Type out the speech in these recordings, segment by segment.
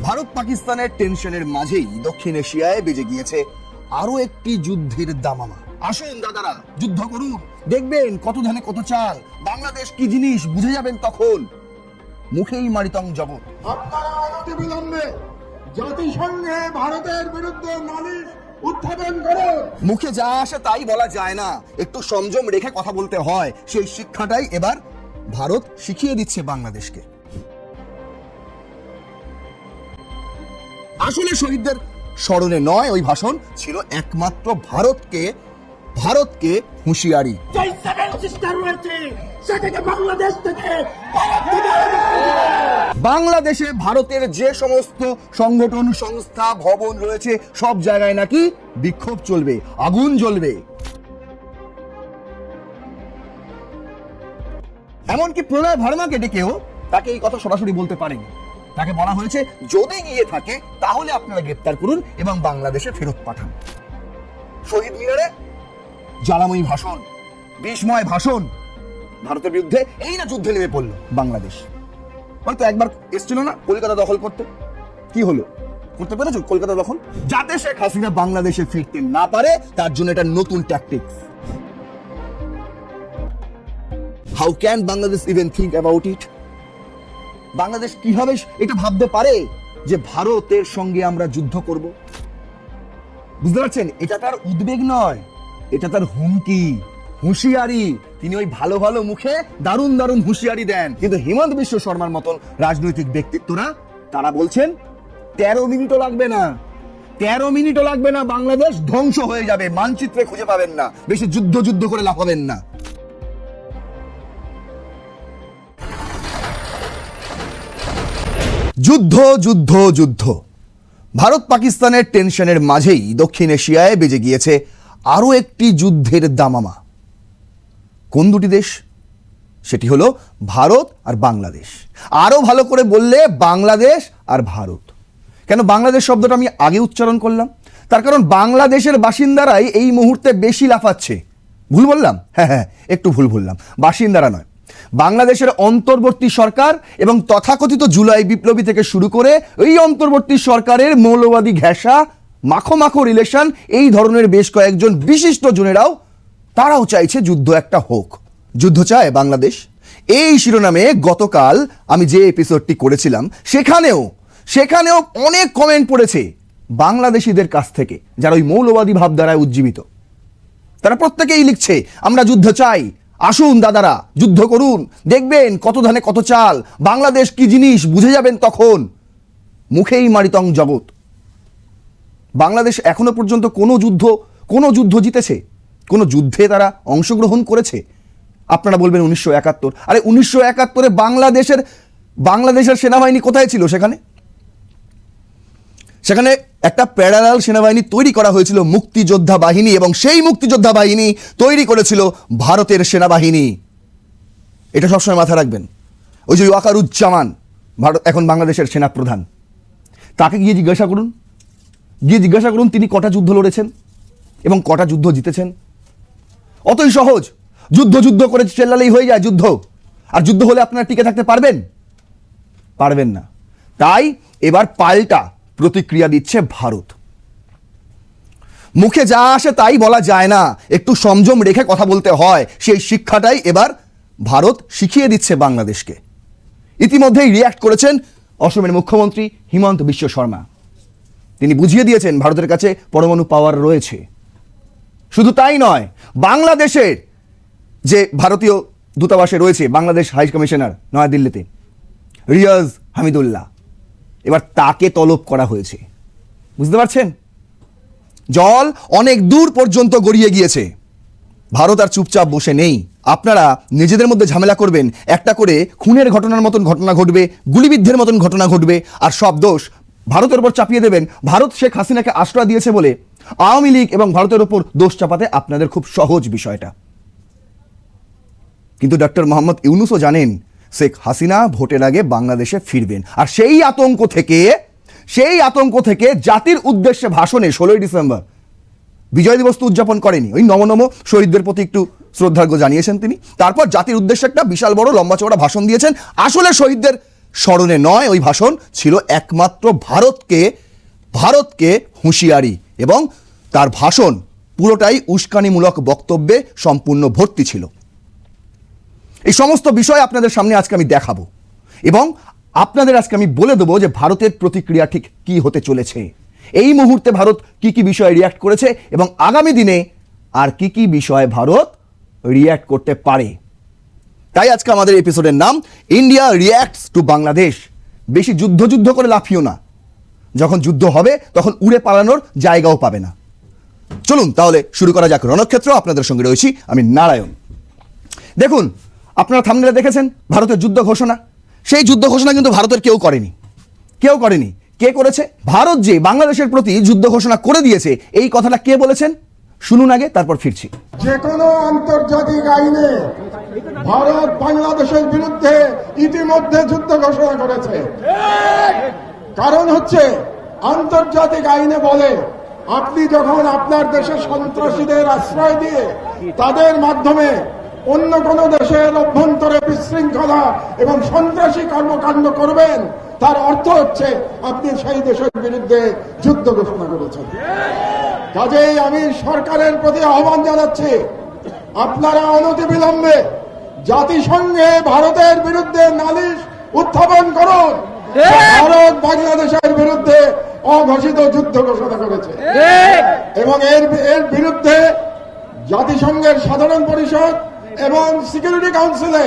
ভারত পাকিস্তানের টেনশনের মাঝেই দক্ষিণ এশিয়ায় বেজে গিয়েছে আরো একটি যুদ্ধের দামামা। আসুন দাদারা, যুদ্ধ করুন, দেখবেন কত ধানে কত চাল, বাংলাদেশ কি জিনিস বুঝে যাবেন তখন। মুখেই মারিতং জগৎ। আপনারা অনতিবিলম্বে জাতিসংঘে ভারতের বিরুদ্ধে নালিশ উত্থাপন করুন। মুখে যা আসে তাই বলা যায় না, একটু সংযম রেখে কথা বলতে হয়। সেই শিক্ষাটাই এবার ভারত শিখিয়ে দিচ্ছে বাংলাদেশকে। আসলে শহীদদের স্মরণে নয়, ওই ভাষণ ছিল একমাত্র ভারতকে হুঁশিয়ারি। বাংলাদেশে ভারতের যে সমস্ত সংগঠন, সংস্থা, ভবন রয়েছে সব জায়গায় নাকি বিক্ষোভ চলবে, আগুন জ্বলবে। এমনকি প্রণয় ভার্মাকে ডেকেও তাকে এই কথা সরাসরি বলতে পারেনি। তাকে বলা হয়েছে যদি গিয়ে থাকে তাহলে আপনারা গ্রেপ্তার করুন এবং বাংলাদেশে ফেরত পাঠান। শহীদ মিনারে জ্বালাময়ী ভাষণ, বিষময় ভাষণ, ভারতের বিরুদ্ধে এই না যুদ্ধে নেমে পড়লো বাংলাদেশ। হয়তো একবার এসেছিল না কলকাতা দখল করতে, কি হলো? করতে পেরেছ কলকাতা দখল? যাতে শেখ হাসিনা বাংলাদেশে ফিরতে না পারে তার জন্য এটা নতুন tactics. How can Bangladesh even think about it? Bangladesh কিভাবে এটা ভাবতে পারে যে ভারতের সঙ্গে আমরা যুদ্ধ করব? বুঝতে পারছেন, এটা তার উদ্বেগ নয়, এটা তার হুমকি, হুঁশিয়ারি। তিনি ওই ভালো ভালো মুখে দারুণ দারুণ হুঁশিয়ারি দেন, কিন্তু হিমন্ত বিশ্ব শর্মার মতন রাজনৈতিক ব্যক্তিত্বরা তারা বলছেন 13 মিনিটও লাগবে না, 13 মিনিটও লাগবে না, বাংলাদেশ ধ্বংস হয়ে যাবে, মানচিত্রে খুঁজে পাবেন না, বেশি যুদ্ধ করে লাফাবেন না। যুদ্ধ। ভারত পাকিস্তানের টেনশনের মাঝেই দক্ষিণ এশিয়ায় বেজে গিয়েছে আরো একটি যুদ্ধের দামামা। কোন দুটি দেশ? সেটি হলো ভারত আর বাংলাদেশ। আরো ভালো করে বললে বাংলাদেশ আর ভারত। কেন বাংলাদেশ শব্দটা আমি আগে উচ্চারণ করলাম? তার কারণ বাংলাদেশের বাসিন্দারাই এই মুহূর্তে বেশি লাফাচ্ছে। ভুল বললাম? হ্যাঁ, একটু ভুল বললাম, বাসিন্দারা নয়। বাংলাদেশের অন্তর্বর্তী সরকার এবং তথাকথিত জুলাই বিপ্লবী থেকে শুরু করে এই অন্তর্বর্তী সরকারের মৌলবাদী ঘেঁষা, মাখো রিলেশন, এই ধরনের বেশ কয়েকজন বিশিষ্ট জনেরাও তারাও চাইছে যুদ্ধ একটা হোক। যুদ্ধ চায় বাংলাদেশ। এই শিরোনামে গতকাল আমি যে এপিসোডটি করেছিলাম সেখানেও অনেক কমেন্ট পড়েছে বাংলাদেশিদের কাছ থেকে, যারা ওই মৌলবাদী ভাবধারায় উজ্জীবিত। তারা প্রত্যেকেই লিখছে আমরা যুদ্ধ চাই, আসুন দাদারা যুদ্ধ করুন, দেখবেন কত ধানে কত চাল, বাংলাদেশ কি জিনিস বুঝে যাবেন তখন। মুখেই মারিতং জগৎ। বাংলাদেশ এখনো পর্যন্ত কোনো যুদ্ধ জিতেছে? কোনো যুদ্ধে তারা অংশগ্রহণ করেছে? আপনারা বলবেন 1971। আরে 1971-এ বাংলাদেশের সেনাবাহিনী কোথায় ছিল? সেখানে একটা প্যারালাল সেনাবাহিনী তৈরি করা হয়েছিল, মুক্তিযোদ্ধা বাহিনী, এবং সেই মুক্তিযোদ্ধা বাহিনী তৈরি করেছিল ভারতের সেনাবাহিনী। এটা সবসময় মাথায় রাখবেন। ওই যে ওয়াকারুজ্জামান ভারত এখন বাংলাদেশের সেনাপ্রধান, তাকে গিয়ে জিজ্ঞাসা করুন তিনি কটা যুদ্ধ লড়েছেন এবং কটা যুদ্ধ জিতেছেন। অতই সহজ, যুদ্ধ করে চেল্লালেই হয়ে যায় যুদ্ধ। আর যুদ্ধ হলে আপনারা টিকে থাকতে পারবেন না। তাই এবার পাল্টা প্রতিক্রিয়া দিচ্ছে ভারত। মুখে যা আসে তাই বলা যায় না, একটু সংযম রেখে কথা বলতে হয়। সেই শিক্ষাটাই এবার ভারত শিখিয়ে দিচ্ছে বাংলাদেশকে। ইতিমধ্যেই রিয়্যাক্ট করেছেন অসমের মুখ্যমন্ত্রী হিমন্ত বিশ্ব শর্মা। তিনি বুঝিয়ে দিয়েছেন ভারতের কাছে পরমাণু পাওয়ার রয়েছে। শুধু তাই নয়, বাংলাদেশের যে ভারতীয় দূতাবাসে রয়েছে বাংলাদেশ হাই কমিশনার নয়াদিল্লিতে, রিয়াজ হামিদুল্লাহ, এবার তাকে তলব করা হয়েছে। বুঝতে পারছেন, জল অনেক দূর পর্যন্ত গড়িয়ে গিয়েছে। ভারত আর চুপচাপ বসে নেই। আপনারা নিজেদের মধ্যে ঝামেলা করবেন, একটা করে খুনের ঘটনার মতন ঘটনা ঘটবে, গুলিবিদ্ধের মতন ঘটনা ঘটবে, আর সব দোষ ভারতের উপর চাপিয়ে দেবেন। ভারত শেখ হাসিনাকে আশ্রয় দিয়েছে বলে আওয়ামী লীগ এবং ভারতের উপর দোষ চাপাতে আপনাদের খুব সহজ বিষয়টা। কিন্তু ডক্টর মোহাম্মদ ইউনূসও জানেন শেখ হাসিনা ভোটের আগে বাংলাদেশে ফিরবেন। আর সেই আতঙ্ক থেকে জাতির উদ্দেশ্যে ভাষণে 16ই ডিসেম্বর বিজয় দিবস তো উদযাপন করেনি, ওই নম শহীদদের প্রতি একটু শ্রদ্ধার্ঘ্য জানিয়েছেন তিনি। তারপর জাতির উদ্দেশ্যে একটা বিশাল বড় লম্বা চওড়া ভাষণ দিয়েছেন। আসলে শহীদদের স্মরণে নয়, ওই ভাষণ ছিল একমাত্র ভারতকে হুঁশিয়ারি, এবং তার ভাষণ পুরোটাই উস্কানিমূলক বক্তব্যে সম্পূর্ণ ভর্তি ছিল। এই সমস্ত বিষয় আপনাদের সামনে আজকে আমি দেখাবো, এবং আপনাদের আজকে আমি বলে দেবো যে ভারতের প্রতিক্রিয়া ঠিক কি হতে চলেছে, এই মুহূর্তে ভারত কি কি বিষয়ে রিয়্যাক্ট করেছে, এবং আগামী দিনে আর কি কি বিষয়ে ভারত রিয়্যাক্ট করতে পারে। তাই আজকে আমাদের এপিসোডের নাম ইন্ডিয়া রিয়্যাক্টস টু বাংলাদেশ। বেশি যুদ্ধ করে লাফিও না, যখন যুদ্ধ হবে তখন উড়ে পালানোর জায়গাও পাবে না। চলুন তাহলে শুরু করা যাক রণক্ষেত্র। আপনাদের সঙ্গে রয়েছি আমি নারায়ণ। দেখুন, আপনারা থাম্বনেলে দেখেছেন ভারতের যুদ্ধ ঘোষণা। সেই যুদ্ধ ঘোষণা কিন্তু ভারতের কেউ করেনি। কে করেছে? ভারত যে বাংলাদেশের প্রতি যুদ্ধ ঘোষণা করে দিয়েছে, এই কথাটা কে বলেছেন শুনুন আগে, তারপর ফিরছি। যে কোনো আন্তর্জাতিক আইনে ভারত বাংলাদেশের বিরুদ্ধে ইতিমধ্যে যুদ্ধ ঘোষণা করেছে। কারণ হচ্ছে আন্তর্জাতিক আইনে বলে, আপনি যখন আপনার দেশে সন্ত্রাসীদের আশ্রয় দিয়ে তাদের মাধ্যমে অন্য কোন দেশের অভ্যন্তরে বিশৃঙ্খলা এবং সন্ত্রাসী কর্মকাণ্ড করবেন, তার অর্থ হচ্ছে আপনি সেই দেশের বিরুদ্ধে যুদ্ধ ঘোষণা করেছেন। কাজেই আমি সরকারের প্রতি আহ্বান জানাচ্ছি, আপনারা অনতিবিলম্বে জাতিসংঘে ভারতের বিরুদ্ধে নালিশ উত্থাপন করুন। ভারত বাংলাদেশের বিরুদ্ধে অঘোষিত যুদ্ধ ঘোষণা করেছে, এবং এর বিরুদ্ধে জাতিসংঘের সাধারণ পরিষদ এবং সিকিউরিটি কাউন্সিলে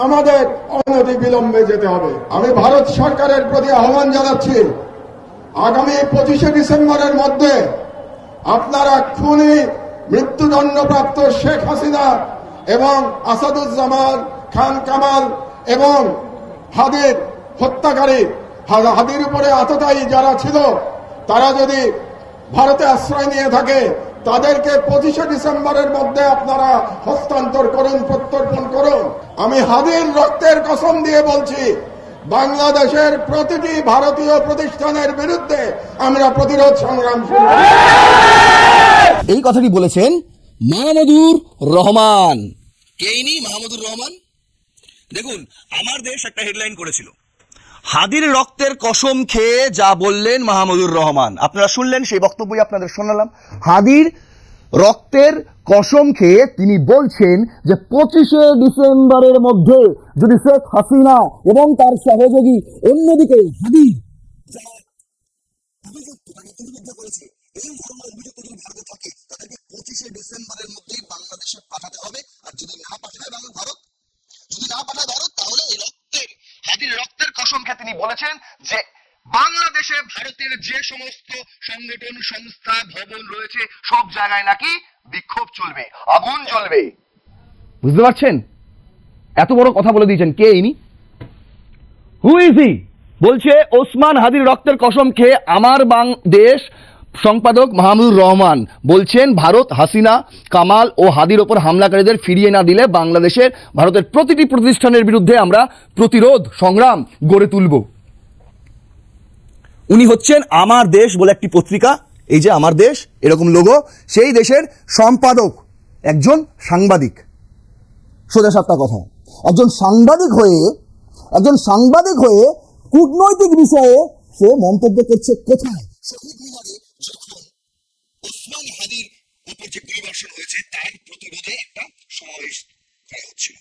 আমাদের অনতিবিলম্বে যেতে হবে। আমি ভারত সরকারের প্রতি আহ্বান জানাচ্ছি, আগামী 25শে ডিসেম্বরের মধ্যে আপনারা খুনি মৃত্যুদণ্ডপ্রাপ্ত শেখ হাসিনা এবং আসাদুজ্জামান খান কামাল এবং হাদির হত্যাকারী, হাদির উপরে আততায়ী যারা ছিল, তারা যদি ভারতে আশ্রয় নিয়ে থাকে, তাদেরকে 25শে ডিসেম্বরের মধ্যে আপনারা হস্তান্তর করুন, প্রত্যর্পণ করুন। আমি হাদির রক্তের কসম দিয়ে বলছি, বাংলাদেশের প্রতিটি ভারতীয় প্রতিষ্ঠানের বিরুদ্ধে আমরা প্রতিরোধ সংগ্রাম শুরু করব। এই কথাটি বলেছেন মাহমুদুর রহমান। কে ইনি মাহমুদুর রহমান? দেখুন, আমার দেশ একটা হেডলাইন করেছিল, হাদির রক্তের কসম খেয়ে যা বললেন মাহমুদুর রহমান। আপনারা শুনলেন, সেই বক্তব্যই আপনাদের শোনালাম। হাদির রক্তের কসম খেয়ে তিনি বলছেন যে 25শে ডিসেম্বরের মধ্যে যদি শেখ হাসিনা এবং তার সহযোগী, অন্যদিকে হাদি এই ধরনের অভিযোগ যদি ভারতে থাকে, তাদেরকে 25শে ডিসেম্বরের মধ্যেই বাংলাদেশে পাঠাতে হবে। আর যদি না পাঠায় ভারত, তাহলে এই হাদির রক্তের কসম খেয়ে তিনি বলেছেন যে বাংলাদেশে ভারতের যে সমস্ত সংগঠন, সংস্থা, ভবন রয়েছে, সব জায়গায় নাকি বিক্ষোভ চলবে, আগুন জ্বলবে। বুঝতে পারছেন? এত বড় কথা বলে দিয়েছেন। কে ইনি? Who is he? বলছে ওসমান হাদির রক্তের কসম খেয়ে আমার দেশ সম্পাদক মাহমুদুর রহমান বলছেন, ভারত হাসিনা, কামাল ও হাদির ওপর হামলাকারীদের ফিরিয়ে না দিলে বাংলাদেশের ভারতের প্রতিটি প্রতিষ্ঠানের বিরুদ্ধে আমরা প্রতিরোধ সংগ্রাম গড়ে তুলব। উনি হচ্ছেন আমার দেশ বলে একটি পত্রিকা, এই যে আমার দেশ এরকম লোগো, সেই দেশের সম্পাদক, একজন সাংবাদিক। সোজা সাপটা কথা, একজন সাংবাদিক হয়ে কূটনৈতিক বিষয়ে সে মন্তব্য করছে। কোথায়? শহীদ মিনারে যখন ওসমান হাদির উপর যে গুলিবর্ষণ হয়েছে তার প্রতিরোধে একটা সমাবেশ করা হচ্ছিল।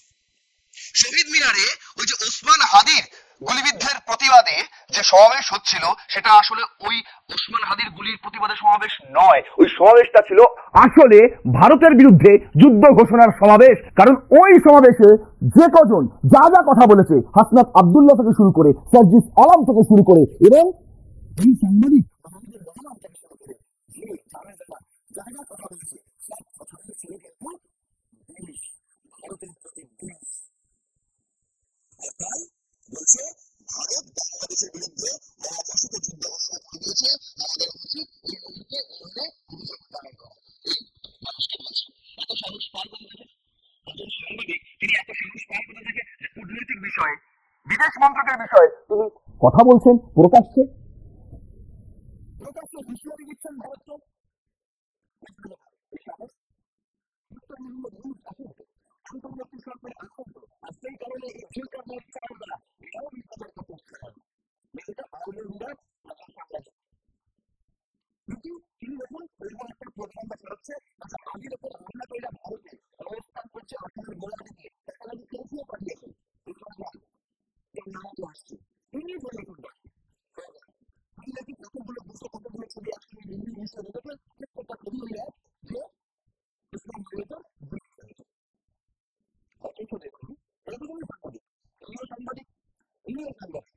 শহীদ মিনারে ওই যে ওসমান হাদির গুলিবিদ্ধের প্রতিবাদে যে সমাবেশ হচ্ছিল, সেটা আসলে ওই ওসমান হাদির গুলির প্রতিবাদে সমাবেশ নয়। ওই সমাবেশটা ছিল আসলে ভারতের বিরুদ্ধে যুদ্ধ ঘোষণার সমাবেশ। কারণ ওই সমাবেশে যে কজন যা যা কথা বলেছে, হাসনাত আব্দুল্লাহ থেকে শুরু করে সার্জিস আলম থেকে শুরু করে, এবং এই সাংবাদিক বলছে ভারত বাংলাদেশের বিরুদ্ধে অঘোষিত যুদ্ধ ঘোষণা করে দিয়েছে, আমাদের উচিত এই মুহূর্তে অভিযোগ দায়ের করা। এই মানুষকে বলছে এত সাহস পার কোথা থেকে? একজন সাংবাদিক, তিনি এত সাহস পার কোথা থেকে যে কূটনৈতিক বিষয়ে, বিদেশ মন্ত্রকের বিষয়ে তিনি কথা বলছেন প্রকাশ্যে হুঁশিয়ারি দিচ্ছেন ভারতকে? এই সাহস ডক্টর মোহাম্মদ ইউনূস আসেন, আন্তর্জাতিক সরকারের আসেন, আর সেই কারণে এই ফিল্টার মোড সাহেবরা এটাও বিপদের করতে হবে এটা আউলের বিরাট সাংবাদিক কিন্তু তিনি দেখুন এরকম একটা প্রতিবন্ধক করাচ্ছে আচ্ছা আগের ওপর হামলা করে ভারতে অবস্থান করছে আসামের গোলাঘাটে দেখা লাগে কেউ পাঠিয়েছে এই সংবাদ এর নাম তো আসছে তিনি বলেছেন আমি নাকি কতগুলো কতগুলো ছবি আসলে বিভিন্ন বিষয় দেখে প্রত্যেকটা ছবি হয়ে যে ইসলাম মূলত অথচ দেখুন এরকমই সাংবাদিক ইনিও সাংবাদিক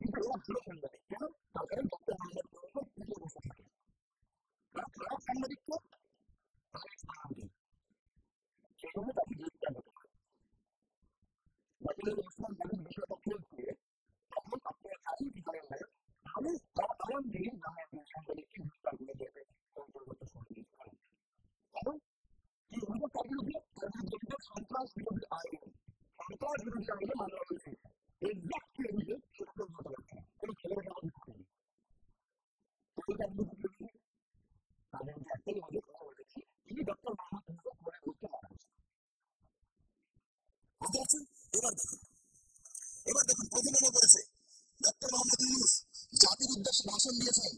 কিন্তু ওরা ভালো সাংবাদিক কেন তার কারণ ডক্টর মোহাম্মদ ইউনূস পিছিয়ে বসে থাকে আর খারাপ সাংবাদিক তো তারা সাহায্য সেই জন্য তাকে গ্রেফতার হতে পারে বাকিদের ওসমান গনির বিষয়টা খেলছে তখন আপনার কাছেই কি করেন না আমি আমার দিকে জামায়াতের সাংবাদিককে গ্রেফতার করে দেবে অন্তর্গত সঙ্গীত করেন কারণ এই অভিযোগ তার বিরুদ্ধে সন্ত্রাস বিরোধী আইন সন্ত্রাস বিরোধী আইনে মামলা হয়েছে এক্সাক্টলি অভিযোগ সেটা পর্যন্ত লাগছে না কোনো ছেলের আমাদের থাকেনি তাদের যে একটাই অভিযোগ কথা বলেছি তিনি ডক্টর মোহাম্মদ ইউনূস মনে করতে মারা গেছে বুঝতে পারছেন এবার দেখুন প্রথমে করেছে ডক্টর মোহাম্মদ ইউনূস জাতির উদ্দেশ্যে ভাষণ দিয়েছেন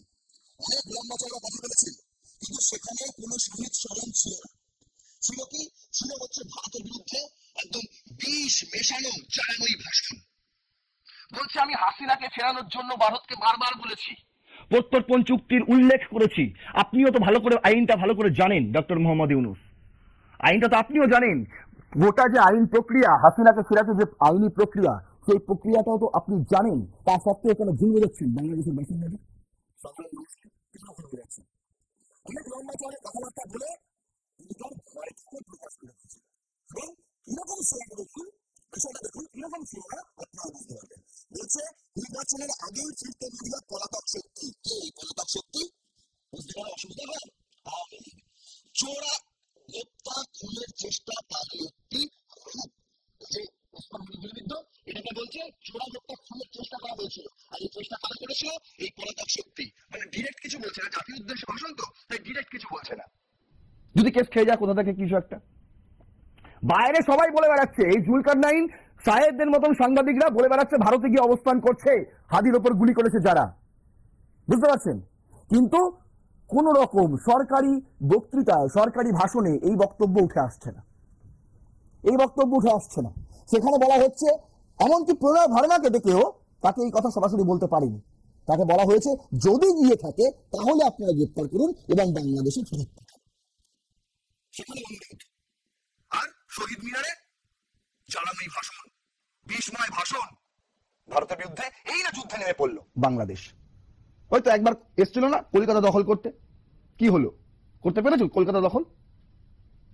অনেক লম্বা চওড়া কথা বলেছেন কিন্তু সেখানে কোনো শহীদ স্মরণ ছিল না ছিল কি ছিল হচ্ছে ভারতের বিরুদ্ধে একদম বিষ মেশানো চালানোই ভাষণ বলছে আমি হাসিনাকে ফেরানোর জন্য ভারতকে বারবার বলেছি প্রত্যর্পণ চুক্তির উল্লেখ করেছি। আপনিও তো ভালো করে আইনটা ভালো করে জানেন ডক্টর মোহাম্মদ ইউনূস, আইনটা তো আপনিও জানেন। গোটা যে আইন প্রক্রিয়া, হাসিনাকে ফেরাতে যে আইনি প্রক্রিয়া, সেই প্রক্রিয়াটাও তো আপনি জানেন। তা সত্ত্বেও এখানে ভুল বোঝাচ্ছেন বাংলাদেশের বাসিন্দাদের। অনেক লম্বা চড়ে কথাবার্তা বলে নিজের ভয়টাকে প্রকাশ করে দিচ্ছে এবং কিরকম সিনেমা দেখুন বিষয়টা দেখুন কিরকম সিনেমা আপনারা বুঝতে পারবেন। বলছে নির্বাচনের আগেই ফিরতে মিলল পলাতক শক্তি। কি পলাতক শক্তি বুঝতে পারে অসুবিধা হয়? আওয়ামী লীগ চোরা হত্যা খুনের চেষ্টা তারই একটি যে ওসমান গুলিবিদ্ধ এটাকে বলছে চোরা হত্যা খুনের চেষ্টা করা হয়েছিল। আর এই চেষ্টা কারা করেছিল? এই পলাতক শক্তি। মানে ডিরেক্ট কিছু বলছে না, জাতীয় উদ্দেশ্যে ভাষণ তো তাই ডিরেক্ট কিছু বলছে না। যদি কেস খেয়ে যায় কোথা থেকে কিছু একটা, বাইরে সবাই বলে বেড়াচ্ছে, এই জুলকারনাইন সাহেবদের মতন সাংবাদিকরা বলে বেড়াচ্ছে ভারতে গিয়ে অবস্থান করছে, হাদির ওপর গুলি করেছে যারা, বুঝতে পারছেন? কিন্তু কোন রকম সরকারি বক্তৃতায়, সরকারি ভাষণে এই বক্তব্য উঠে আসছে না, এই বক্তব্য উঠে আসছে না। সেখানে বলা হচ্ছে, এমনকি প্রণয় ভার্মাকে ডেকেও তাকে এই কথা সরাসরি বলতে পারেনি। তাকে বলা হয়েছে যদি গিয়ে থাকে তাহলে আপনারা গ্রেপ্তার করুন এবং বাংলাদেশে ফেরত পাঠান। সেখানে আর শহীদ মিনারে জ্বালাময়ী ভাষণ, বিস্ময় ভাষণ, ভারতের বিরুদ্ধে এই না যুদ্ধে নেমে পড়লো বাংলাদেশ। হয়তো একবার এসছিল না কলকাতা দখল করতে, কি হলো? করতে পেরেছিল কলকাতা দখল?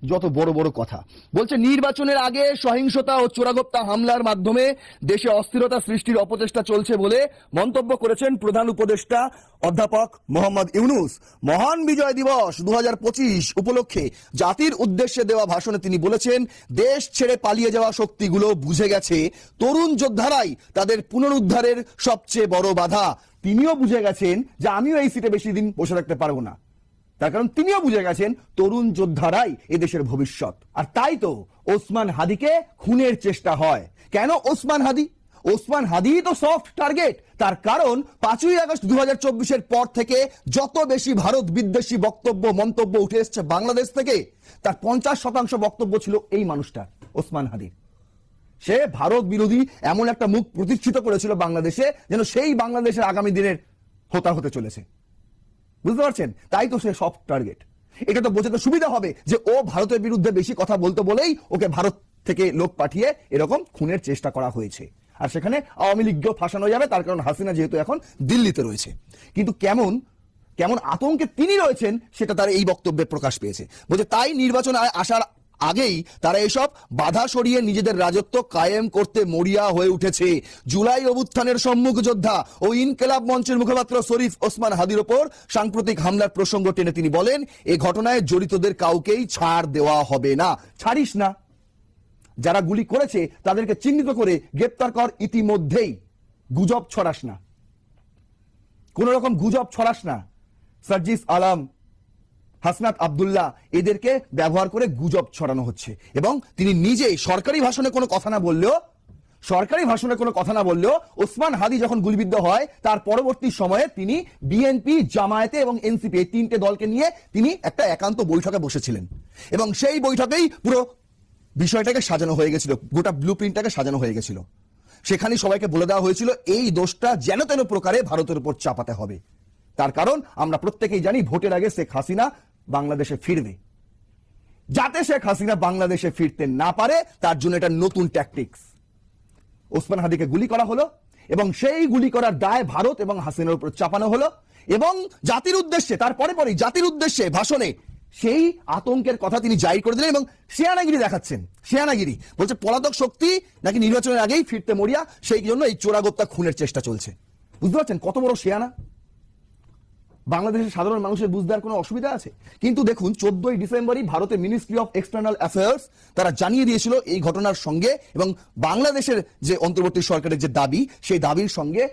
যত বড় বড় কথা বলছে। নির্বাচনের আগে সহিংসতা ও চোরাগোপ্তা হামলার মাধ্যমে দেশে অস্থিরতা সৃষ্টির অপচেষ্টা চলছে বলে মন্তব্য করেছেন প্রধান উপদেষ্টা অধ্যাপক মোহাম্মদ ইউনূস। মহান বিজয় দিবস 2025 উপলক্ষে জাতির উদ্দেশ্যে দেওয়া ভাষণে তিনি বলেছেন, দেশ ছেড়ে পালিয়ে যাওয়া শক্তিগুলো বুঝে গেছে তরুণ যোদ্ধারাই তাদের পুনরুদ্ধারের সবচেয়ে বড় বাধা। তিনিও বুঝে গেছেন যে আমিও এই সিটে বেশি দিন বসে থাকতে পারবো না, তার কারণ তিনিও বুঝে গেছেন তরুণ যোদ্ধারাই এদেশের ভবিষ্যৎ। আর তাই তো ওসমান হাদিকে খুনের চেষ্টা হয়। কেন ওসমান হাদি? ওসমান হাদি তো সফট টার্গেট। তার কারণ 5ই আগস্ট 2024-এর পর থেকে যত বেশি ভারত বিদ্বেষী বক্তব্য মন্তব্য উঠে এসছে বাংলাদেশ থেকে, তার 50% বক্তব্য ছিল এই মানুষটা ওসমান হাদির। সে ভারত বিরোধী এমন একটা মুখ প্রতিষ্ঠিত করেছিল বাংলাদেশে, যেন সেই বাংলাদেশের আগামী দিনের হোতা হতে চলেছে, বুঝতে পারছেন? তাই তো সে সফট টার্গেট। এটা তো বোঝাতে সুবিধা হবে যে ও ভারতের বিরুদ্ধে বেশি কথা বলতে বলেই ওকে ভারত থেকে লোক পাঠিয়ে এরকম খুনের চেষ্টা করা হয়েছে। আর সেখানে আওয়ামী লীগকেও ফাঁসানো যাবে, তার কারণ হাসিনা যেহেতু এখন দিল্লিতে রয়েছে। কিন্তু কেমন কেমন আতঙ্কে তিনি রয়েছেন সেটা তার এই বক্তব্যে প্রকাশ পেয়েছে। বলছে তাই নির্বাচন আসার আগেই তারা এসব বাধা সরিয়ে নিজেদের রাজত্ব কায়েম করতে মরিয়া হয়ে উঠেছে। জুলাই অভ্যুত্থানের সম্মুখ যোদ্ধা ও ইনকিলাব মঞ্চের মুখপাত্র শরীফ ওসমান হাদির ওপর সাম্প্রতিক হামলার প্রসঙ্গ টেনে তিনি বলেন, এই ঘটনায় জড়িতদের কাউকেই ছাড় দেওয়া হবে না। ছাড়িস না, যারা গুলি করেছে তাদেরকে চিহ্নিত করে গ্রেপ্তার কর ইতিমধ্যেই। গুজব ছড়াস না, কোন রকম গুজব ছড়াস না। সার্জিস আলম হাসনাত আব্দুল্লাহ এদেরকে ব্যবহার করে গুজব ছড়ানো হচ্ছে, এবং তিনি নিজেই সরকারি ভাষণে কোনো কথা না বললেও ওসমান হাদি যখন গুলিবিদ্ধ হয় তার পরবর্তী সময়ে তিনি বিএনপি, জামায়াতে এবং এনসিপি এই তিনটে দলকে নিয়ে তিনি একটা একান্ত বৈঠকে বসেছিলেন, এবং সেই বৈঠকেই পুরো বিষয়টাকে সাজানো হয়ে গেছিল, গোটা ব্লুপ্রিন্টটাকে সাজানো হয়ে গেছিল। সেখানে সবাইকে বলে দেওয়া হয়েছিল এই দোষটা যেন তেন প্রকারে ভারতের উপর চাপাতে হবে। তার কারণ আমরা প্রত্যেকেই জানি ভোটের আগে শেখ হাসিনা বাংলাদেশে ফিরবে। যাতে শেখ হাসিনা বাংলাদেশে ফিরতে না পারে তার জন্য এটা নতুন ট্যাকটিক্স। ওসমান হাদিকে গুলি করা হলো এবং সেই গুলি করার দায় ভারত এবং হাসিনার উপর চাপানো হলো, এবং জাতির উদ্দেশ্যে পরেই জাতির উদ্দেশ্যে ভাষণে সেই আতঙ্কের কথা তিনি জাহির করে দিলেন এবং শেয়ানাগিরি দেখাচ্ছেন। শেয়ানাগিরি বলছে পলাতক শক্তি নাকি নির্বাচনের আগেই ফিরতে মরিয়া, সেই জন্য এই চোরাগোপ্তা খুনের চেষ্টা চলছে। বুঝতে পারছেন কত বড় শেয়ানা? বাংলাদেশের সাধারণ মানুষের বুঝতে আর কোনো অসুবিধা আছে? কিন্তু দেখুন 14ই ডিসেম্বরই ভারতের মিনিস্ট্রি অফ এক্সটার্নাল অ্যাফেয়ার্স তারা জানিয়ে দিয়েছিল এই ঘটনার সঙ্গে, এবং বাংলাদেশের যে অন্তর্বর্তী সরকারের যে দাবি সেই দাবির সঙ্গে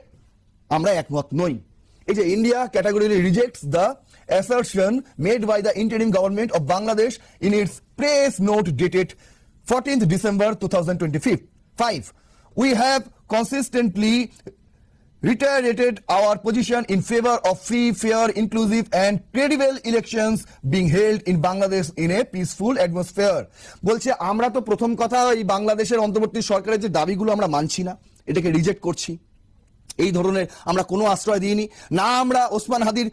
আমরা একমত নই। এই যে India categorically rejects the assertion made by the interim government of Bangladesh in its press note dated 14th December 2025. We have consistently reiterated our position in favor of free, fair, inclusive and credible elections being held in Bangladesh in a peaceful atmosphere. বলছে আমরা তো প্রথম কথা এই বাংলাদেশের অন্তর্বর্তী সরকারের যে দাবিগুলো আমরা মানছি না, এটাকে রিজেক্ট করছি। এই ধরনের আমরা কোনো আশ্রয় দিইনি, না আমরা ওসমান হাদির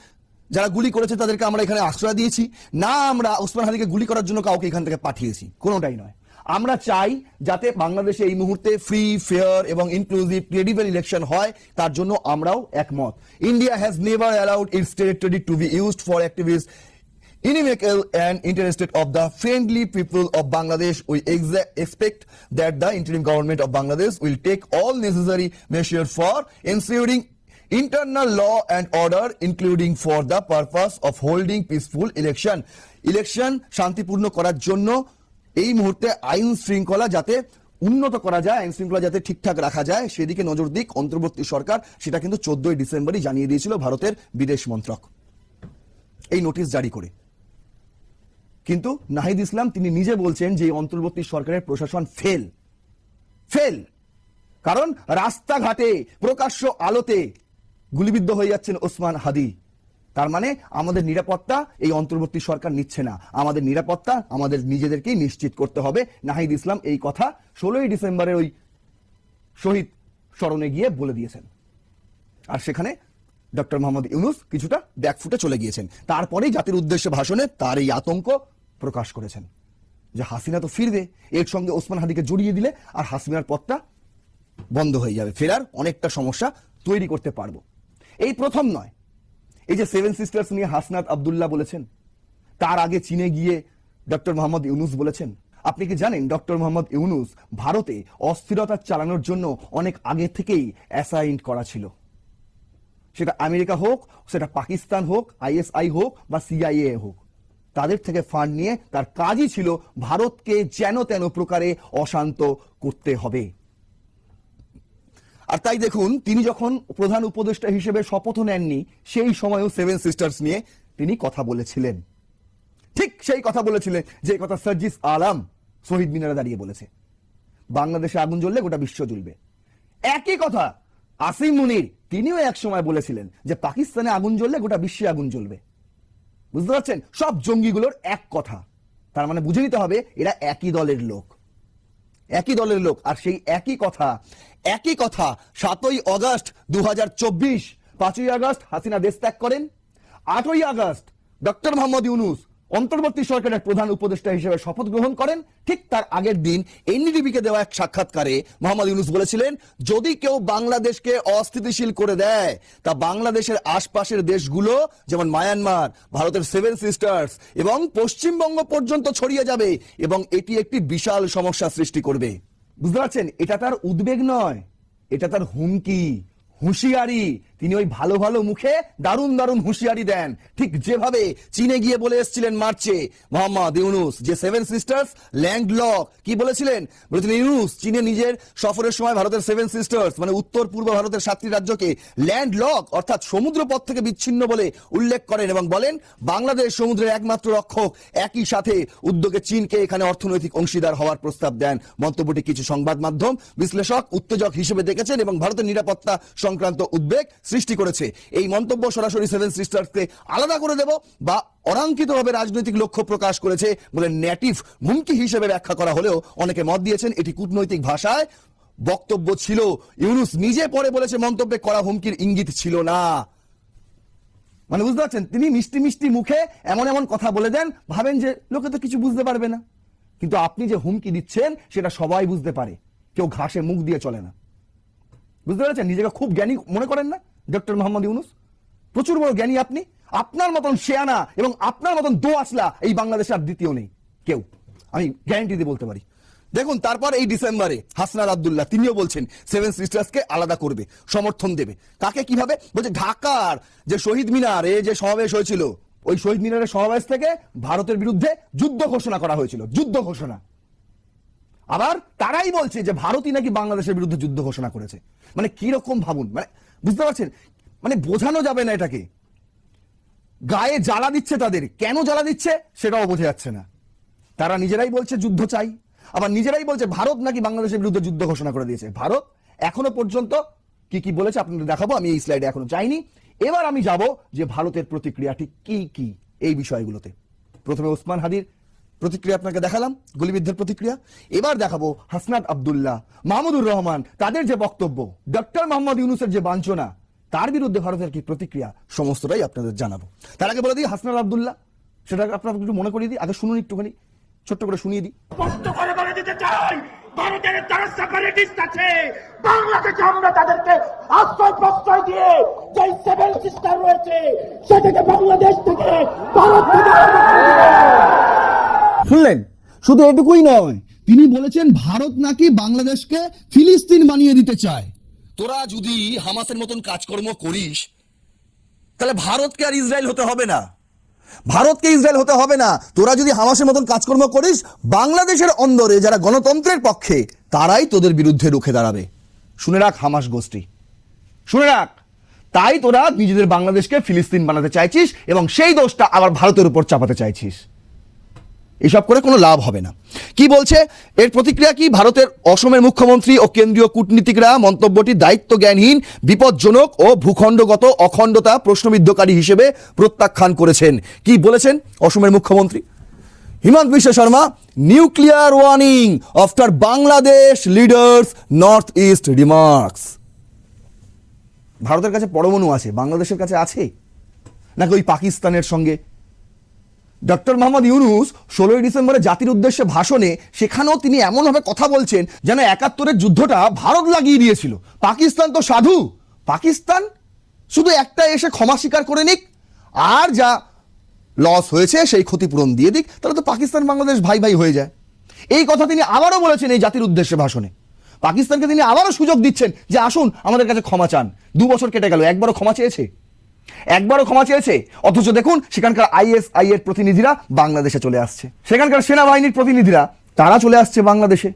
যারা গুলি করেছে তাদেরকে আমরা এখানে আশ্রয় দিয়েছি, না আমরা ওসমান হাদিকে গুলি করার জন্য কাউকে এখান থেকে পাঠিয়েছি, কোনোটাই নয়। আমরা চাই যাতে বাংলাদেশে এই মুহূর্তে ফ্রি, ফেয়ার এবং ইনক্লুসিভ ক্রেডিবল ইলেকশন হয়, তার জন্য আমরাও একমত। India has never allowed its territory to be used for activist inimical and interested of the friendly people of Bangladesh. We expect that the interim government of Bangladesh will take all necessary measures for ensuring internal law and order, including for the purpose of holding peaceful election. Election শান্তিপূর্ণ করার জন্য এই মুহূর্তে আইন শৃঙ্খলা যাতে উন্নত করা যায়, আইন শৃঙ্খলা যাতে ঠিকঠাক রাখা যায় সেদিকে নজর দিক অন্তর্বর্তী সরকার। সেটা কিন্তু 14ই ডিসেম্বরই জানিয়ে দিয়েছিল ভারতের বিদেশ মন্ত্রক এই নোটিশ জারি করে। কিন্তু নাহিদ ইসলাম তিনি নিজে বলছেন যে অন্তর্বর্তী সরকারের প্রশাসন ফেল, কারণ রাস্তাঘাটে প্রকাশ্য আলোতে গুলিবিদ্ধ হয়ে যাচ্ছেন ওসমান হাদি। তার মানে আমাদের নিরাপত্তা এই অন্তর্বর্তী সরকার নিচ্ছে না, আমাদের নিরাপত্তা আমাদের নিজেদেরকেই নিশ্চিত করতে হবে। নাহিদ ইসলাম এই কথা 16ই ডিসেম্বরের ওই শহীদ স্মরণে গিয়ে বলে দিয়েছেন, আর সেখানে ডক্টর মোহাম্মদ ইউনূস কিছুটা ব্যাকফুটে চলে গিয়েছেন। তারপরেই জাতির উদ্দেশ্যে ভাষণে তার এই আতঙ্ক প্রকাশ করেছেন যে হাসিনা তো ফিরবে, এর সঙ্গে ওসমান হাদিকে জড়িয়ে দিলে আর হাসিনার পথটা বন্ধ হয়ে যাবে, ফেরার অনেকটা সমস্যা তৈরি করতে পারবো। এই প্রথম নয়, এই যে 7 সিস্টার্স নিয়ে হাসনাত আব্দুল্লাহ বলেছেন, তার আগে চীনে গিয়ে ডক্টর মোহাম্মদ ইউনূস বলেছেন। আপনি কি জানেন ডক্টর মোহাম্মদ ইউনূস ভারতে অস্থিরতা চালানোর জন্য অনেক আগে থেকেই অ্যাসাইন্ড করা ছিল, সেটা আমেরিকা হোক, সেটা পাকিস্তান হোক, আইএসআই হোক বা সিআইএ হোক, তাদের থেকে ফান্ড নিয়ে তার কাজই ছিল ভারতকে যেন তেন প্রকারে অশান্ত করতে হবে। আর তাই দেখুন তিনি যখন প্রধান উপদেষ্টা হিসেবে শপথ নেননি সেই সময়ও 7 সিস্টার্স নিয়ে তিনি কথা বলেছিলেন, ঠিক সেই কথা বলেছিলেন যে কথা সার্জিস আলম শহীদ মিনারে দাঁড়িয়ে বলেছে, বাংলাদেশে আগুন জ্বললে গোটা বিশ্ব জ্বলবে। একই কথা আসিম মুনির তিনিও এক সময় বলেছিলেন যে পাকিস্তানে আগুন জ্বললে গোটা বিশ্বে আগুন জ্বলবে। বুঝতে পারছেন, সব জঙ্গিগুলোর এক কথা, তার মানে বুঝে নিতে হবে এরা একই দলের লোক। আর সেই একই কথা 7ই আগস্ট 2024, 5ই আগস্ট হাসিনা দেশ ত্যাগ করেন, 8ই আগস্ট ডক্টর মোহাম্মদ ইউনূস অন্তর্বর্তী সরকারের প্রধান উপদেষ্টা হিসেবে শপথ গ্রহণ করেন। ঠিক তার আগের দিন এনডিটিভিকে দেওয়া এক সাক্ষাৎকারে মোহাম্মদ ইউনূস বলেছিলেন, যদি কেউ বাংলাদেশকে অস্থিতিশীল করে দেয় তা বাংলাদেশের আশপাশের দেশগুলো যেমন মায়ানমার, ভারতের 7 সিস্টার্স এবং পশ্চিমবঙ্গ পর্যন্ত ছড়িয়ে যাবে এবং এটি একটি বিশাল সমস্যা সৃষ্টি করবে। বুঝতে পারছেন, এটা তার উদ্বেগ নয়, এটা তার হুঁশিয়ারি, তিনি ওই ভালো ভালো মুখে দারুণ দারুণ হুঁশিয়ারি দেন, ঠিক যেভাবে চীনে গিয়ে বলে এসেছিলেন মার্চে মোহাম্মদ ইউনুস যে সেভেন সিস্টার্স ল্যান্ডলক, কি বলেছিলেন? বলেছিলেন ইউনুস চীনে নিজের সফরের সময় ভারতের সেভেন সিস্টার্স মানে উত্তর পূর্ব ভারতের 7টি রাজ্যকে ল্যান্ডলক অর্থাৎ সমুদ্রপথ থেকে বিচ্ছিন্ন বলে উল্লেখ করেন এবং বলেন বাংলাদেশ সমুদ্রের একমাত্র রক্ষক, একই সাথে উদ্যোগে চীনকে এখানে অর্থনৈতিক অংশীদার হওয়ার প্রস্তাব দেন। মন্তব্যটি কিছু সংবাদ মাধ্যম বিশ্লেষক উত্তেজক হিসেবে দেখেছেন এবং ভারতের নিরাপত্তা সংক্রান্ত উদ্বেগ সৃষ্টি করেছে। এই মন্তব্য সরাসরি সেভেন সিস্টার্সকে আলাদা করে দেব বা অনাঙ্কিতভাবে রাজনৈতিক লক্ষ্য প্রকাশ করেছে বলে নেটিভ হুমকি হিসেবে ব্যাখ্যা করা হলেও অনেকে মত দিয়েছেন এটি কূটনৈতিক ভাষায় বক্তব্য ছিল। ইউনুস নিজে পরে বলেছে মন্তব্যে করা হুমকির ইঙ্গিত ছিল না। মানে বুঝতে পারছেন, তিনি মিষ্টি মিষ্টি মুখে এমন এমন কথা বলে দেন, ভাবেন যে লোকে তো কিছু বুঝতে পারবে না, কিন্তু আপনি যে হুমকি দিচ্ছেন সেটা সবাই বুঝতে পারে, কেউ ঘাসে মুখ দিয়ে চলে না। বুঝতে পেরেছেন? নিজেকে খুব জ্ঞানী মনে করেন না ডক্টর মোহাম্মদ ইউনুস? প্রচুর বড় জ্ঞানী আপনি। আপনার মতন শেয়ানা এবং আপনার মতন দো আসলা এই বাংলাদেশে আর দ্বিতীয় নেই কেউ, আমি গ্যারান্টি দিয়ে বলতে পারি। দেখুন তারপর এই ডিসেম্বরে হাসনাত আব্দুল্লাহ তিনিও বলছেন সেভেন সিস্টার্সকে আলাদা করবে, সমর্থন দেবে। কাকে? কিভাবে? বলছে ঢাকার যে শহীদ মিনারে যে সমাবেশ হয়েছিল, ওই শহীদ মিনারের সমাবেশ থেকে ভারতের বিরুদ্ধে যুদ্ধ ঘোষণা করা হয়েছিল, যুদ্ধ ঘোষণা। আবার তারাই বলছে যে ভারতই নাকি বাংলাদেশের বিরুদ্ধে যুদ্ধ ঘোষণা করেছে। মানে কি রকম ভাবুন, মানে বুঝতে পারছেন, মানে বোঝানো যাবে না এটাকে। গায়ে জ্বালা দিচ্ছে, তাদের কেন জ্বালা দিচ্ছে সেটাও বোঝা যাচ্ছে না। তারা নিজেরাই বলছে যুদ্ধ চাই, আবার নিজেরাই বলছে ভারত নাকি বাংলাদেশের বিরুদ্ধে যুদ্ধ ঘোষণা করে দিয়েছে। ভারত এখনো পর্যন্ত কি কি বলেছে আপনাদের দেখাবো, আমি এই স্লাইডে এখনো যাইনি। এবার আমি যাব যে ভারতের প্রতিক্রিয়া ঠিক কি কি এই বিষয়গুলোতে। প্রথমে ওসমান হাদির প্রতিক্রিয়া আপনাকে দেখালাম, গুলিবিদ্ধের প্রতিক্রিয়া। এবার দেখাবো হাসনাত আব্দুল্লাহ, মাহমুদুর রহমান, তাদের যে বক্তব্য, ডক্টর মোহাম্মদ ইউনুসের যে বাঞ্ছনা, তার বিরুদ্ধে ভারতের কি প্রতিক্রিয়া, সমস্তটাই আপনাদের জানাবো। তার আগে বলে দিই হাসনাত আব্দুল্লাহ, সেটা আপনার একটু মনে করিয়ে দিই, আগে শুনুন একটুখানি, ছোট্ট করে শুনিয়ে দিই। স্পষ্ট করে বলে দিতে চাই, ভারতের যারা সেপারেটিস্ট আছে বাংলাদেশে আমরা তাদেরকে আশ্রয় প্রশ্রয় দিয়ে যে সেভেন সিস্টার রয়েছে সেটাকে বাংলাদেশ থেকে ভারত থেকে শুনলেন? শুধু এটুকুই নয়, তিনি বলেছেন ভারত নাকি বাংলাদেশকে ফিলিস্তিন বানিয়ে দিতে চায়। তোরা যদি হামাসের মতন কাজকর্ম করিস তাহলে ভারতকে আর ইসরায়েল হতে হবে না, ভারতকে ইসরায়েল হতে হবে না। তোরা যদি হামাসের মতন কাজকর্ম করিস, বাংলাদেশের অন্দরে যারা গণতন্ত্রের পক্ষে তারাই তোদের বিরুদ্ধে রুখে দাঁড়াবে। শুনে রাখ হামাস গোষ্ঠী, শুনে রাখ। তাই তোরা নিজেদের বাংলাদেশকে ফিলিস্তিন বানাতে চাইছিস এবং সেই দোষটা আবার ভারতের উপর চাপাতে চাইছিস। এসব করে কোনো লাভ হবে না। কি বলছে এর প্রতিক্রিয়া কি? ভারতের অসমের মুখ্যমন্ত্রী ও কেন্দ্রীয় কূটনীতিকরা মন্তব্যটি দায়িত্ব জ্ঞানহীন, বিপজ্জনক ও ভূখণ্ডগত অখণ্ডতা প্রশ্নবিদ্ধকারী হিসেবে প্রত্যাখ্যান করেছেন। কি বলেছেন অসমের মুখ্যমন্ত্রী? Himanta Biswa Sharma, nuclear warning after Bangladesh leaders north east remarks. ভারতের কাছে পরমাণু আছে, বাংলাদেশের কাছে আছে নাকি ওই পাকিস্তানের সঙ্গে? ডক্টর মোহাম্মদ ইউনুস 16 ডিসেম্বরে জাতির উদ্দেশ্যে ভাষণে সেখানেও তিনি এমনভাবে কথা বলছেন যেন 71-এর যুদ্ধটা ভারত লাগিয়ে দিয়েছিল। পাকিস্তান তো সাধু, পাকিস্তান শুধু একটা এসে ক্ষমা স্বীকার করে নিক আর যা লস হয়েছে সেই ক্ষতিপূরণ দিয়ে দিক, তাহলে তো পাকিস্তান বাংলাদেশ ভাই ভাই হয়ে যায়। এই কথা তিনি আবারও বলেছেন এই জাতির উদ্দেশ্যে ভাষণে। পাকিস্তানকে তিনি আবারও সুযোগ দিচ্ছেন যে আসুন আমাদের কাছে ক্ষমা চান। 2 বছর কেটে গেল, একবারও ক্ষমা চেয়েছে? একবারও ক্ষমা চেয়েছে? অথচ দেখুন সেখানকার আইএসআই এর প্রতিনিধিরা বাংলাদেশে চলে আসছে, সেখানকার সেনাবাহিনীর প্রতিনিধিরা তারা চলে আসছে বাংলাদেশে,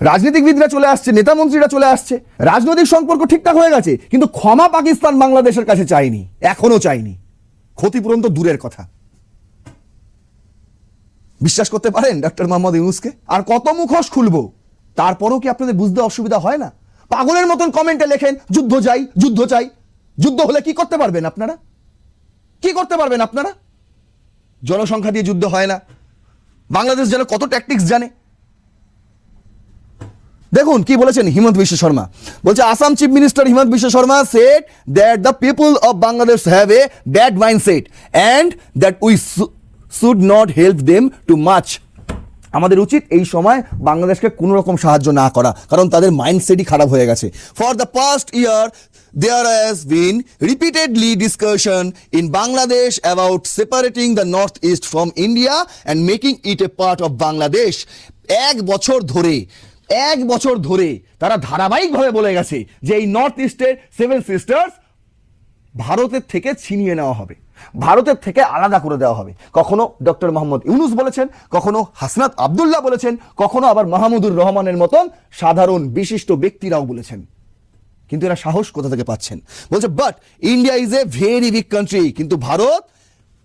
রাজনীতিবিদরা চলে আসছে, নেতা মন্ত্রীরা চলে আসছে, রাজনৈতিক সম্পর্ক ঠিকঠাক হয়ে গেছে, কিন্তু ক্ষমা পাকিস্তান বাংলাদেশের কাছে চায়নি, এখনো চায়নি। ক্ষতিপূরণ তো দূরের কথা। বিশ্বাস করতে পারেন ডক্টর মোহাম্মদ ইউনুসকে? আর কত মুখোশ খুলবো, তারপরও কি আপনাদের বুঝতে অসুবিধা হয় না? পাগলের মতন কমেন্টে লেখেন যুদ্ধ চাই, যুদ্ধ চাই। যুদ্ধ হলে কি করতে পারবেন আপনারা? কি করতে পারবেন আপনারা? জনসংখ্যা দিয়ে যুদ্ধ হয় না। বাংলাদেশ যেন কত ট্যাকটিক্স জানে। দেখুন কি বলেছেন হিমন্ত বিশ্ব শর্মা। বলছে Assam chief minister Himanta Biswa Sharma said that the people of Bangladesh have a bad mindset and that we should not help them too much. আমাদের উচিত এই সময় বাংলাদেশকে কোনো রকম সাহায্য না করা, কারণ তাদের মাইন্ডসেটই খারাপ হয়ে গেছে। For the past year there has been repeatedly discussion in Bangladesh about separating the northeast from India and making it a part of Bangladesh. 1 বছর ধরে 1 বছর ধরে তারা ধারাবাহিকভাবে বলে গেছে যে এই নর্থ ইস্টের 7 সিস্টার্স ভারতের থেকে ছিনিয়ে নেওয়া হবে, ভারতের থেকে আলাদা করে দেওয়া হবে। কখনো ডক্টর মোহাম্মদ ইউনুস বলেছেন, কখনো হাসনাত আব্দুল্লাহ বলেছেন, কখনো আবার মাহমুদুর রহমানের মতন সাধারণ বিশিষ্ট ব্যক্তিরাও বলেছেন। কিন্তু এরা সাহস কোথা থেকে পাচ্ছেন? বলছে but India is a very big country, কিন্তু ভারত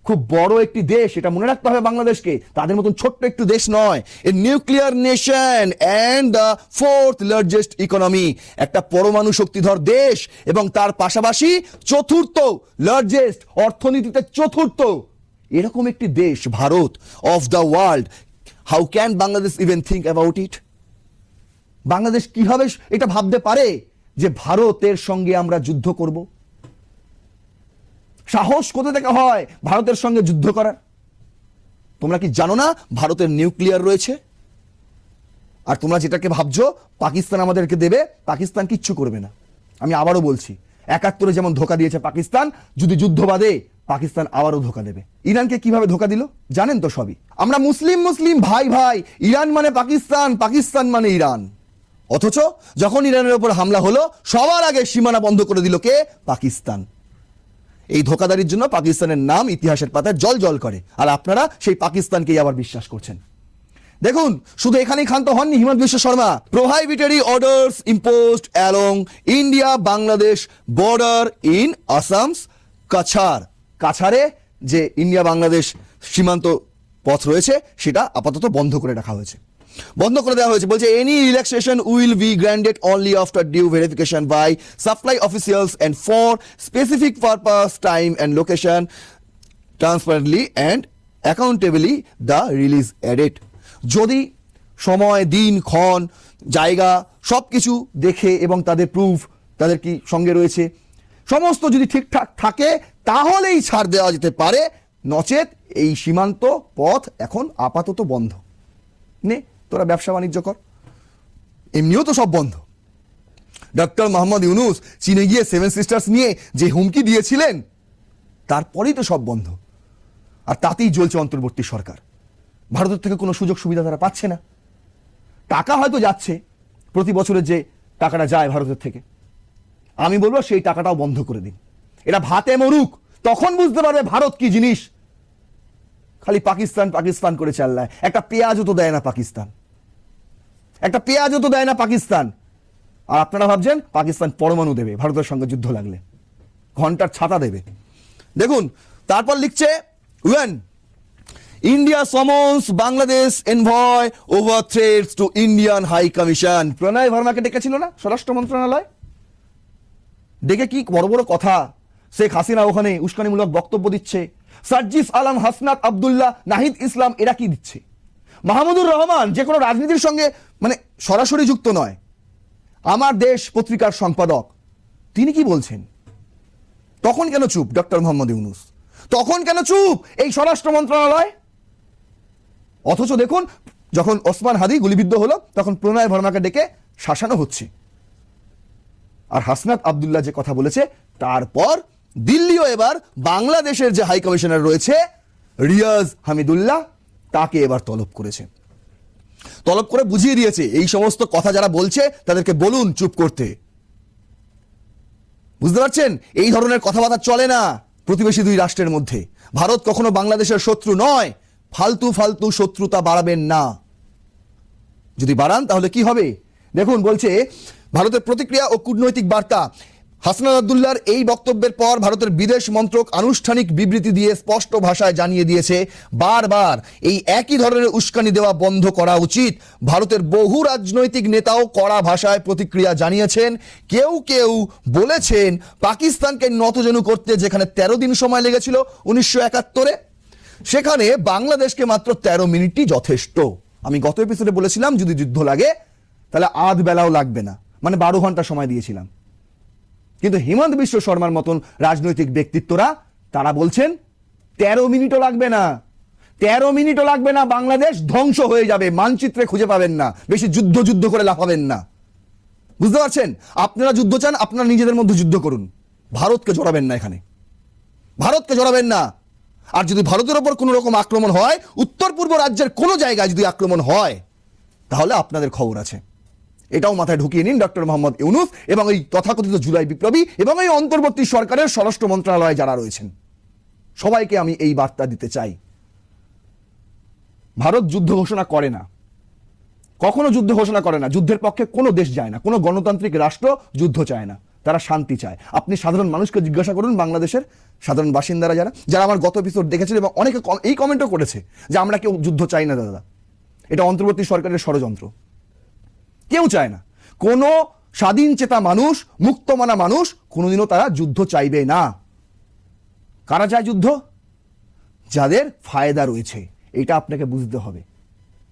খুব বড় একটি দেশ, এটা মনে রাখতে হবে বাংলাদেশকে, তাদের মতন ছোট্ট একটু দেশ নয়। এ nuclear nation and the 4th largest economy, একটা পরমাণু শক্তিধর দেশ এবং তার পাশাপাশি 4th লার্জেস্ট, অর্থনীতিতে 4th এরকম একটি দেশ Bharat of the world. How can Bangladesh even think about it? Bangladesh কিভাবে এটা ভাবতে পারে যে ভারতের সঙ্গে আমরা যুদ্ধ করব? সাহস কোথা থেকে হয় ভারতের সঙ্গে যুদ্ধ করার? তোমরা কি জানো না ভারতের নিউক্লিয়ার রয়েছে? আর তোমরা যেটাকে ভাবছো পাকিস্তান আমাদেরকে দেবে, পাকিস্তান কিচ্ছু করবে না। আমি আবারও বলছি, 71-এ যেমন ধোকা দিয়েছে পাকিস্তান, যদি যুদ্ধ বাদে পাকিস্তান আবারও ধোকা দেবে। ইরানকে কিভাবে ধোকা দিল জানেন তো সবই। আমরা মুসলিম মুসলিম ভাই ভাই, ইরান মানে পাকিস্তান, পাকিস্তান মানে ইরান। অথচ যখন ইরানের উপর হামলা হলো সবার আগে সীমানা বন্ধ করে দিল কে? পাকিস্তান। এই ধোকাদারির জন্য পাকিস্তানের নাম ইতিহাসের পাতায় জল জল করে, আর আপনারা সেই পাকিস্তানকেই আবার বিশ্বাস করছেন। দেখুন, শুধু এখানেই ক্ষান্ত হননি Himanta Biswa Sarma. Prohibitory orders imposed along India Bangladesh border in Assam's Cachar. কাছাড়ে যে ইন্ডিয়া বাংলাদেশ সীমান্ত পথ রয়েছে সেটা আপাতত বন্ধ করে রাখা হয়েছে, বন্ধ করে দেওয়া হয়েছে। বলছে any relaxation will be granted only after due verification by supply officials and for specific purpose time and location transparently and accountably the release added. যদি সময়, দিন, ক্ষণ, জায়গা সব কিছু দেখে এবং তাদের প্রুফ, তাদের কি সঙ্গে রয়েছে, সমস্ত যদি ঠিকঠাক থাকে তাহলেই ছাড় দেওয়া যেতে পারে, নচেত এই সীমান্ত পথ এখন আপাতত বন্ধ। নে তোরা ব্যবসা বাণিজ্য কর, এমনিও তো সব বন্ধ। ডক্টর মোহাম্মদ ইউনুস চীনে গিয়ে 7 সিস্টার্স নিয়ে যে হুমকি দিয়েছিলেন তারপরেই তো সব বন্ধ, আর তাতেই জ্বলছে অন্তর্বর্তী সরকার। ভারতের থেকে কোনো সুযোগ সুবিধা তারা পাচ্ছে না। টাকা হয়তো যাচ্ছে, প্রতি বছরের যে টাকাটা যায় ভারতের থেকে, আমি বলবো সেই টাকাটাও বন্ধ করে দিন। এরা ভাতে মরুক, তখন বুঝতে পারবে ভারত কি জিনিস। খালি পাকিস্তান পাকিস্তান করে চাল্লায়, একটা পেঁয়াজও তো দেয় না পাকিস্তান, একটা পেঁয়াজও তো দেয় না পাকিস্তান। আর আপনারা ভাবছেন পাকিস্তান পরমাণু দেবে ভারতের সঙ্গে যুদ্ধ লাগলে, ঘন্টার ছাতা দেবে। দেখুন তারপর লিখছে when India summons Bangladesh envoy over threats to Indian High Commission। প্রণয় ভার্মাকে ডেকেছিল না স্বরাষ্ট্র মন্ত্রণালয়, ডেকে কি বড় বড় কথা, শেখ হাসিনা ওখানে উস্কানিমূলক বক্তব্য দিচ্ছে, সার্জিস আলম, হাসনাত আব্দুল্লাহ, নাহিদ ইসলাম এরা কি দিচ্ছে, মাহমুদুর রহমান যে কোনো রাজনীতির সঙ্গে মানে সরাসরি যুক্ত নয়, আমার দেশ পত্রিকার সম্পাদক, তিনি কি বলছেন? তখন কেন চুপ ডক্টর মোহাম্মদ ইউনুস? তখন কেন চুপ এই স্বরাষ্ট্র মন্ত্রণালয়? অথচ দেখুন যখন ওসমান হাদি গুলিবিদ্ধ হলো তখন প্রণয় ভার্মাকে ডেকে শাসানো হচ্ছে। আর হাসনাত আব্দুল্লাহ যে কথা বলেছে, তারপর দিল্লিও এবার বাংলাদেশের যে হাই কমিশনার রয়েছে রিয়াজ হামিদুল্লাহ, তাকে এবার তলব করেছে, তলব করে বুঝিয়ে দিয়েছে এই সমস্ত কথা যারা বলছে তাদেরকে বলুন চুপ করতে। বুঝতে পারছেন, এই ধরনের কথাবার্তা চলে না প্রতিবেশী দুই রাষ্ট্রের মধ্যে। ভারত কখনো বাংলাদেশের শত্রু নয়, ফালতু ফালতু শত্রুতা বাড়াবেন না, যদি বাড়ান তাহলে কি হবে। দেখুন বলছে ভারতের প্রতিক্রিয়া ও কূটনৈতিক বার্তা। হাসনাত আব্দুল্লাহর এই বক্তব্যের পর ভারতের বিদেশ মন্ত্রক আনুষ্ঠানিক বিবৃতি দিয়ে স্পষ্ট ভাষায় জানিয়ে দিয়েছে বারবার এই একই ধরনের উস্কানি দেওয়া বন্ধ করা উচিত। ভারতের বহু রাজনৈতিক নেতাও কড়া ভাষায় প্রতিক্রিয়া জানিয়েছেন। কেউ কেউ বলেছেন পাকিস্তানকে নতজানু করতে যেখানে 13 দিন সময় লেগেছিল 1971-এ, সেখানে বাংলাদেশকে মাত্র 13 মিনিটই যথেষ্ট। আমি গত এপিসোডে বলেছিলাম যদি যুদ্ধ লাগে তাহলে আধ বেলাও লাগবে না, মানে 12 ঘন্টা সময় দিয়েছিলাম। কিন্তু হিমন্ত বিশ্ব শর্মার মতন রাজনৈতিক ব্যক্তিত্বরা তারা বলছেন 13 মিনিটও লাগবে না, 13 মিনিটও লাগবে না, বাংলাদেশ ধ্বংস হয়ে যাবে, মানচিত্রে খুঁজে পাবেন না, বেশি যুদ্ধ করে লাফাবেন না। বুঝতে পারছেন, আপনারা যুদ্ধ চান আপনারা নিজেদের মধ্যে যুদ্ধ করুন, ভারতকে জড়াবেন না, এখানে ভারতকে জড়াবেন না। আর যদি ভারতের ওপর কোনো রকম আক্রমণ হয়, উত্তর পূর্ব রাজ্যের কোনো জায়গায় যদি আক্রমণ হয়, তাহলে আপনাদের খবর আছে। এটাও মাথায় ঢুকিয়ে নিন ডক্টর মোহাম্মদ ইউনূস এবং এই তথাকথিত জুলাই বিপ্লবী এবং এই অন্তর্বর্তী সরকারের স্বরাষ্ট্র মন্ত্রণালয়ে যারা রয়েছেন, সবাইকে আমি এই বার্তা দিতে চাই। ভারত যুদ্ধ ঘোষণা করে না, কখনো যুদ্ধ ঘোষণা করে না। যুদ্ধের পক্ষে কোনো দেশ যায় না, কোনো গণতান্ত্রিক রাষ্ট্র যুদ্ধ চায় না, তারা শান্তি চায়। আপনি সাধারণ মানুষকে জিজ্ঞাসা করুন, বাংলাদেশের সাধারণ বাসিন্দারা যারা আমার গত এপিসোড দেখেছেন এবং অনেকে এই কমেন্টও করেছে যে আমরা কেউ যুদ্ধ চাই না দাদা, এটা অন্তর্বর্তী সরকারের ষড়যন্ত্র। কেউ চায় না। কোনো স্বাধীন চেতা মানুষ, মুক্তমানা মানুষ কোনোদিনও তারা যুদ্ধ চাইবে না। কারা চায় যুদ্ধ? যাদের ফায়দা রয়েছে, এটা আপনাকে বুঝতে হবে।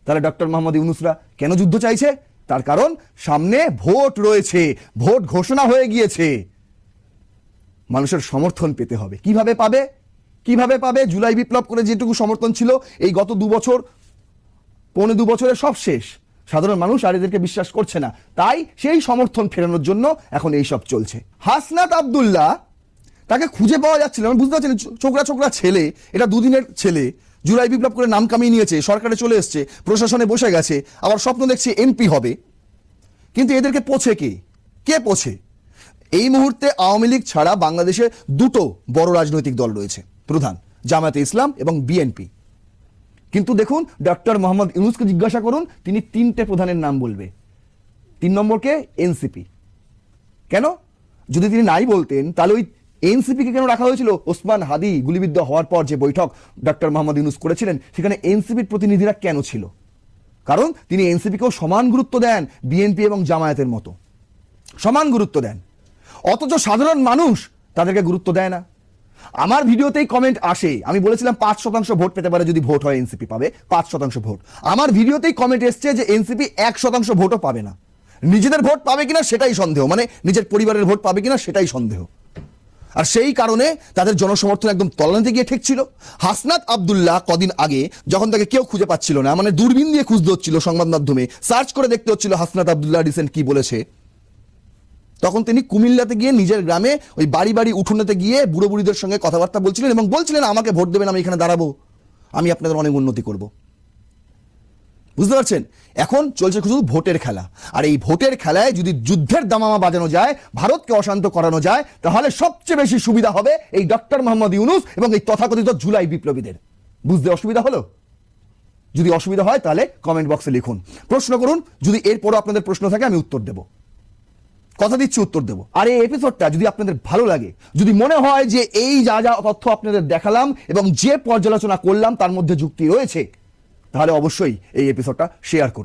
তাহলে ডক্টর মোহাম্মদ ইউনূসরা কেন যুদ্ধ চাইছে? তার কারণ সামনে ভোট রয়েছে, ভোট ঘোষণা হয়ে গিয়েছে, মানুষের সমর্থন পেতে হবে। কিভাবে পাবে? জুলাই বিপ্লব করে যেটুকু সমর্থন ছিল এই গত 2 বছর, পৌনে 2 বছরে সব শেষ। সাধারণ মানুষ আর এদেরকে বিশ্বাস করছে না, তাই সেই সমর্থন ফেরানোর জন্য এখন এই সব চলছে। হাসনাত আব্দুল্লাহ, তাকে খুঁজে পাওয়া যাচ্ছিল না, বুঝতে পারছেন? ছোকরা ছেলে, এটা 2 দিনের ছেলে, জুলাই বিপ্লব করে নাম কামিয়ে নিয়েছে, সরকারে চলে এসছে, প্রশাসনে বসে গেছে, আবার স্বপ্ন দেখছে এমপি হবে। কিন্তু এদেরকে পোছে কে পোছে? এই মুহূর্তে আওয়ামী লীগ ছাড়া বাংলাদেশে 2টো বড় রাজনৈতিক দল রয়েছে প্রধান, জামায়াতে ইসলাম এবং বিএনপি। কিন্তু দেখুন, ডক্টর মোহাম্মদ ইউনূসকে জিজ্ঞাসা করুন, তিনি 3টে প্রধানের নাম বলবে। 3 নম্বরকে এনসিপি। কেন? যদি তিনি নাই বলতেন তাহলে ওই এনসিপিকে কেন রাখা হয়েছিল? ওসমান হাদি গুলিবিদ্ধ হওয়ার পর যে বৈঠক ডক্টর মোহাম্মদ ইউনূস করেছিলেন, সেখানে এনসিপির প্রতিনিধিরা কেন ছিল? কারণ তিনি এনসিপিকেও সমান গুরুত্ব দেন বিএনপি এবং জামায়াতের মতো, সমান গুরুত্ব দেন। অথচ সাধারণ মানুষ তাদেরকে গুরুত্ব দেয় না। আমার ভিডিওতেই কমেন্ট আসে, আমি বলেছিলাম 5% ভোট পেতে পারে যদি ভোট হয়, এনসিপি পাবে 5% ভোট। আমার ভিডিওতেই কমেন্ট এসছে যে এনসিপি 1% ভোটও পাবে না। নিজেদের ভোট পাবে কিনা সেটাই সন্দেহ, মানে নিজের পরিবারের ভোট পাবে কিনা সেটাই সন্দেহ। আর সেই কারণে তাদের জনসমর্থন একদম তলানিতে গিয়ে ঠেকছিল। হাসনাত আব্দুল্লাহ কদিন আগে যখন তাকে কেউ খুঁজে পাচ্ছিল না, মানে দূরবীন দিয়ে খুঁজতে হচ্ছিল, সংবাদ মাধ্যমে সার্চ করে দেখতে হচ্ছিল হাসনাত আব্দুল্লাহ রিসেন্ট কি বলেছে, তখন তিনি কুমিল্লাতে গিয়ে নিজের গ্রামে ওই বাড়ি উঠোনেতে গিয়ে বুড়ো বুড়িদের সঙ্গে কথাবার্তা বলছিলেন এবং বলছিলেন আমাকে ভোট দেবেন, আমি এখানে দাঁড়াবো, আমি আপনাদের অনেক উন্নতি করব। বুঝতে পারছেন? এখন চলছে শুধু ভোটের খেলা। আর এই ভোটের খেলায় যদি যুদ্ধের দামামা বাজানো যায়, ভারতকে অশান্ত করানো যায়, তাহলে সবচেয়ে বেশি সুবিধা হবে এই ডক্টর মোহাম্মদ ইউনূস এবং এই তথাকথিত জুলাই বিপ্লবীদের। বুঝতে অসুবিধা হলো? যদি অসুবিধা হয় তাহলে কমেন্ট বক্সে লিখুন, প্রশ্ন করুন। যদি এরপরও আপনাদের প্রশ্ন থাকে আমি উত্তর দেব, কথা দিচ্ছি উত্তর দেব। আর এই এপিসোডটা যদি আপনাদের ভালো লাগে, যদি মনে হয় যে এই যা তথ্য আপনাদের দেখালাম এবং যে পর্যালোচনা করলাম তার মধ্যে যুক্তি রয়েছে, তাহলে অবশ্যই এই এপিসোডটা শেয়ার করুন।